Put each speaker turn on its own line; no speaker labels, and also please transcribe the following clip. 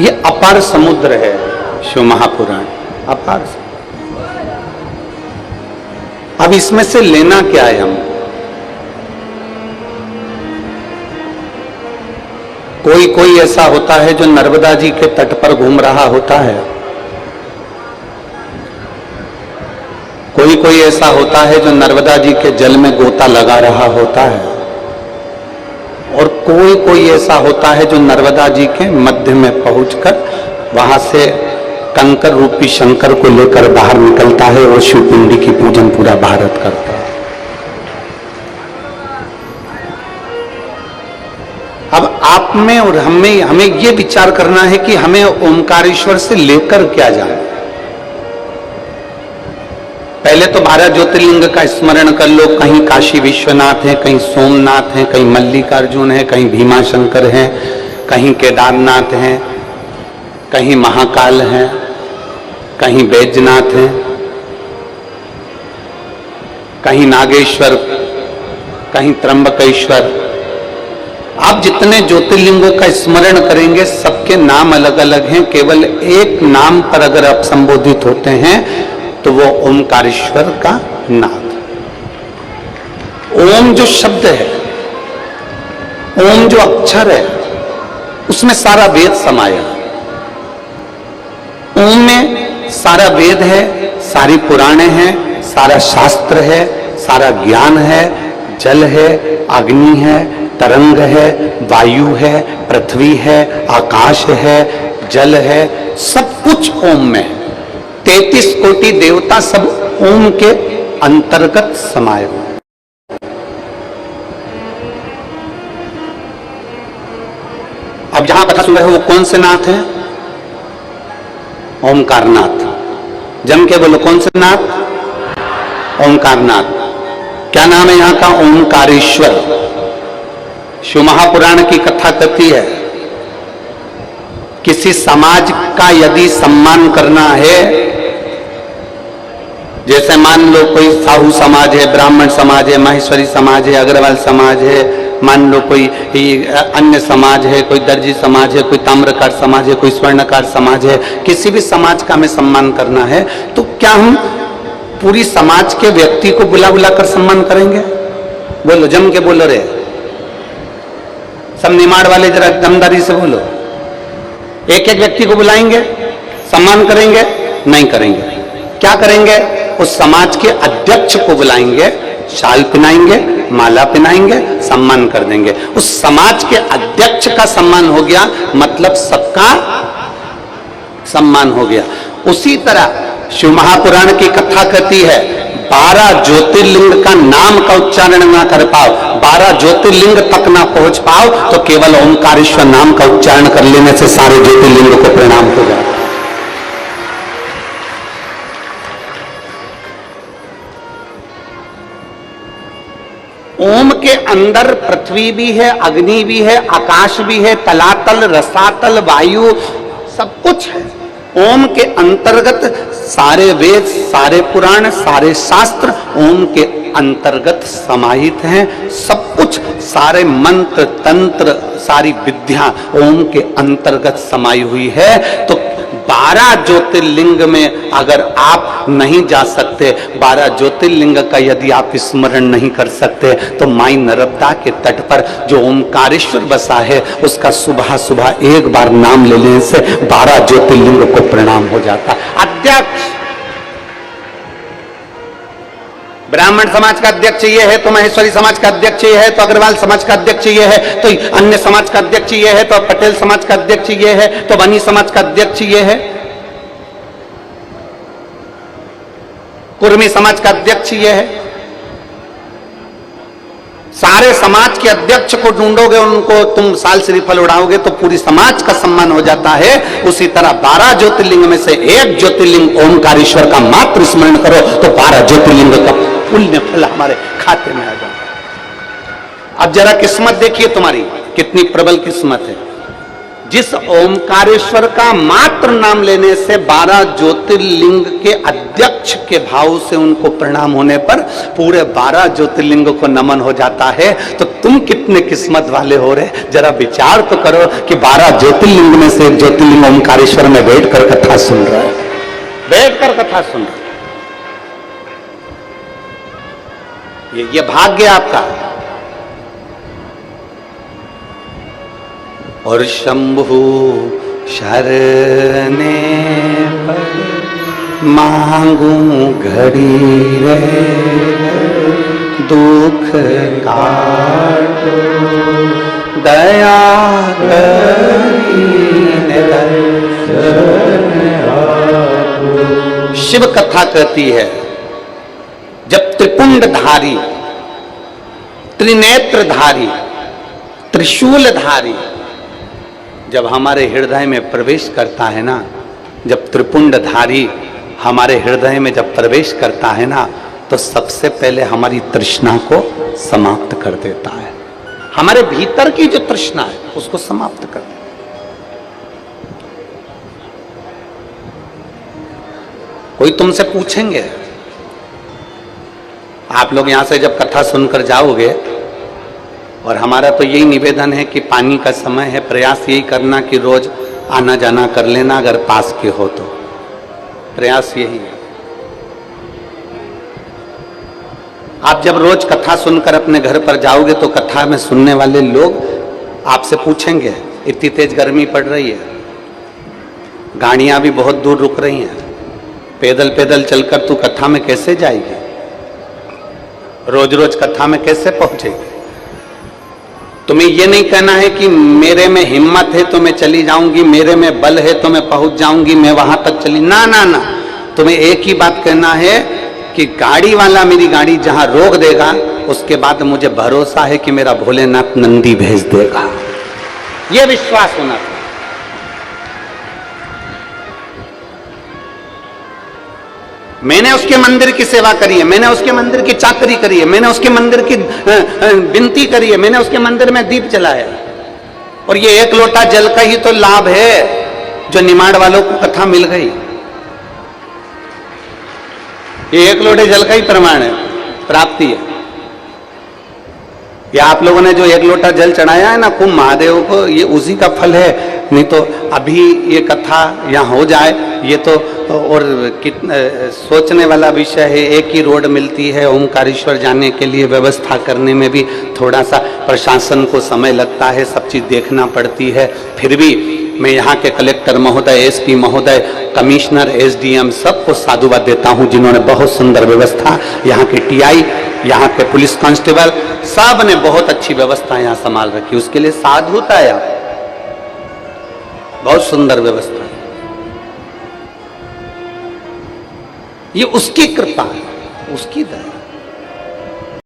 ये अपार समुद्र है शिव महापुराण, अपार। अब इसमें से लेना क्या है हम? कोई कोई ऐसा होता है जो नर्मदा जी के तट पर घूम रहा होता है, कोई कोई ऐसा होता है जो नर्मदा जी के जल में गोता लगा रहा होता है, और कोई कोई ऐसा होता है जो नर्मदा जी के मध्य में पहुंचकर वहां से कंकर रूपी शंकर को लेकर बाहर निकलता है और शिवपिंडी की पूजन पूरा भारत करता है। अब आप में और हमें ये विचार करना है कि हमें ओमकारेश्वर से लेकर क्या जाना। पहले तो 12 ज्योतिर्लिंग का स्मरण कर लो। कहीं काशी विश्वनाथ है, कहीं सोमनाथ है, कहीं मल्लिकार्जुन है, कहीं भीमाशंकर है, कहीं केदारनाथ है, कहीं महाकाल है, कहीं बैजनाथ है, कहीं नागेश्वर, कहीं त्र्यंबकेश्वर। आप जितने ज्योतिर्लिंगों का स्मरण करेंगे सबके नाम अलग अलग हैं। केवल एक नाम पर अगर आप संबोधित होते हैं तो वो ओमकारेश्वर का नाद। ओम जो शब्द है, ओम जो अक्षर है, उसमें सारा वेद समाया। ओम में सारा वेद है, सारी पुराणे हैं, सारा शास्त्र है, सारा ज्ञान है, जल है, अग्नि है, तरंग है, वायु है, पृथ्वी है, आकाश है, जल है, सब कुछ ओम में है। 33 कोटि देवता सब ओम के अंतर्गत समाये हुए। अब जहां कथा सुन रहे हो वो कौन से नाथ है? ओमकारनाथ। जम के बोलो कौन से नाथ? ओमकारनाथ। क्या नाम है यहां का? ओमकारेश्वर। शिव महापुराण की कथा कहती है किसी समाज का यदि सम्मान करना है, जैसे मान लो कोई साहू समाज है, ब्राह्मण समाज है, माहेश्वरी समाज है, अग्रवाल समाज है, मान लो कोई अन्य समाज है, कोई दर्जी समाज है, कोई ताम्रकार समाज है, कोई स्वर्णकार समाज है, किसी भी समाज का हमें सम्मान करना है तो क्या हम पूरी समाज के व्यक्ति को बुला बुला कर सम्मान करेंगे? बोलो, जम के बोलो रे। सब निमाड़ वाले जरा दमदारी से बोलो। एक एक व्यक्ति को बुलाएंगे, सम्मान करेंगे? नहीं करेंगे। क्या करेंगे? उस समाज के अध्यक्ष को बुलाएंगे, शाल पहनाएंगे, माला पहनाएंगे, सम्मान कर देंगे। उस समाज के अध्यक्ष का सम्मान हो गया, मतलब सबका सम्मान हो गया। उसी तरह शिव महापुराण की कथा कहती है 12 ज्योतिर्लिंग का नाम का उच्चारण ना कर पाओ, 12 ज्योतिर्लिंग तक ना पहुंच पाओ तो केवल ओमकारेश्वर नाम का उच्चारण कर लेने से सारे ज्योतिर्लिंग को प्रणाम हो जाए। ओम के अंदर पृथ्वी भी है, अग्नि भी है, आकाश भी है, तलातल, रसातल, वायु, सब कुछ है। ओम के अंतर्गत सारे वेद, सारे पुराण, सारे शास्त्र ओम के अंतर्गत समाहित हैं। सब कुछ, सारे मंत्र, तंत्र, सारी विद्या ओम के अंतर्गत समाई हुई है। तो 12 ज्योतिर्लिंग में अगर आप नहीं जा सकते, 12 ज्योतिर्लिंग का यदि आप स्मरण नहीं कर सकते, तो माई नर्मदा के तट पर जो ओमकारेश्वर बसा है उसका सुबह सुबह एक बार नाम ले लेने से 12 ज्योतिर्लिंग को प्रणाम हो जाता। अध्यक्ष ब्राह्मण समाज का अध्यक्ष ये है तो महेश्वरी समाज का अध्यक्ष ये है तो अग्रवाल समाज का अध्यक्ष ये है तो अन्य समाज का अध्यक्ष ये है तो पटेल समाज का अध्यक्ष ये है तो बनी समाज का अध्यक्ष ये है, कुर्मी समाज का अध्यक्ष ये है। सारे समाज के अध्यक्ष को ढूंढोगे, उनको तुम साल श्रीफल उड़ाओगे तो पूरी समाज का सम्मान हो जाता है। उसी तरह 12 ज्योतिर्लिंग में से एक ज्योतिर्लिंग ओमकारेश्वर का मात्र स्मरण करो तो 12 ज्योतिर्लिंग का पुण्य फल हमारे खाते में आ जाता। अब जरा किस्मत देखिए तुम्हारी कितनी प्रबल किस्मत है। जिस ओमकारेश्वर का मात्र नाम लेने से 12 ज्योतिर्लिंग के अध्यक्ष के भाव से उनको प्रणाम होने पर पूरे 12 ज्योतिर्लिंग को नमन हो जाता है। तो तुम कितने किस्मत वाले हो रहे, जरा विचार तो करो कि 12 ज्योतिर्लिंग में से एक ज्योतिर्लिंग ओंकारेश्वर में बैठकर कथा सुन रहा है, बैठकर कथा सुन रहा है। ये भाग्य आपका। और शंभु शरणे मांगू घड़ी रे दुख काटो दया शिव कथा कहती है, जब त्रिपुंडधारी, त्रिनेत्रधारी, त्रिशूलधारी जब हमारे हृदय में प्रवेश करता है ना, जब त्रिपुंडधारी हमारे हृदय में जब प्रवेश करता है ना, तो सबसे पहले हमारी तृष्णा को समाप्त कर देता है। हमारे भीतर की जो तृष्णा है उसको समाप्त कर देता है। कोई तुमसे पूछेंगे, आप लोग यहां से जब कथा सुनकर जाओगे, और हमारा तो यही निवेदन है कि पानी का समय है, प्रयास यही करना कि रोज आना जाना कर लेना, अगर पास के हो तो प्रयास यही है। आप जब रोज कथा सुनकर अपने घर पर जाओगे तो कथा में सुनने वाले लोग आपसे पूछेंगे, इतनी तेज गर्मी पड़ रही है, गाड़ियां भी बहुत दूर रुक रही हैं, पैदल पैदल चलकर तू कथा में कैसे जाएगी, रोज रोज कथा में कैसे पहुंचेगी। तुम्हें यह नहीं कहना है कि मेरे में हिम्मत है तो मैं चली जाऊंगी, मेरे में बल है तो मैं पहुंच जाऊंगी, मैं वहां तक चली, ना ना ना। तुम्हें एक ही बात कहना है कि गाड़ी वाला मेरी गाड़ी जहां रोक देगा, उसके बाद मुझे भरोसा है कि मेरा भोलेनाथ नंदी भेज देगा। यह विश्वास होना चाहिए। मैंने उसके मंदिर की सेवा करी है, मैंने उसके मंदिर की चाकरी करी है, मैंने उसके मंदिर की विनती करी है, मैंने उसके मंदिर में दीप जलाया, और ये एक लोटा जल का ही तो लाभ है जो निमाड़ वालों को कथा मिल गई। ये एक लोटे जल का ही प्रमाण है, प्राप्ति है। ये आप लोगों ने जो एक लोटा जल चढ़ाया है ना कुंभ महादेव को, ये उसी का फल है। नहीं तो अभी ये कथा यहाँ हो जाए, ये तो और कितना सोचने वाला विषय है। एक ही रोड मिलती है, ओंकारेश्वर जाने के लिए व्यवस्था करने में भी थोड़ा सा प्रशासन को समय लगता है, सब चीज़ देखना पड़ती है। फिर भी मैं यहाँ के कलेक्टर महोदय, एसपी महोदय, कमिश्नर, एसडीएम सबको साधुवाद देता हूँ, जिन्होंने बहुत सुंदर व्यवस्था, यहाँ के टीआई, यहाँ के पुलिस कांस्टेबल, सब ने बहुत अच्छी व्यवस्था यहाँ संभाल रखी। उसके लिए साधुता है, बहुत सुंदर व्यवस्था है। ये उसकी कृपा है, उसकी दया।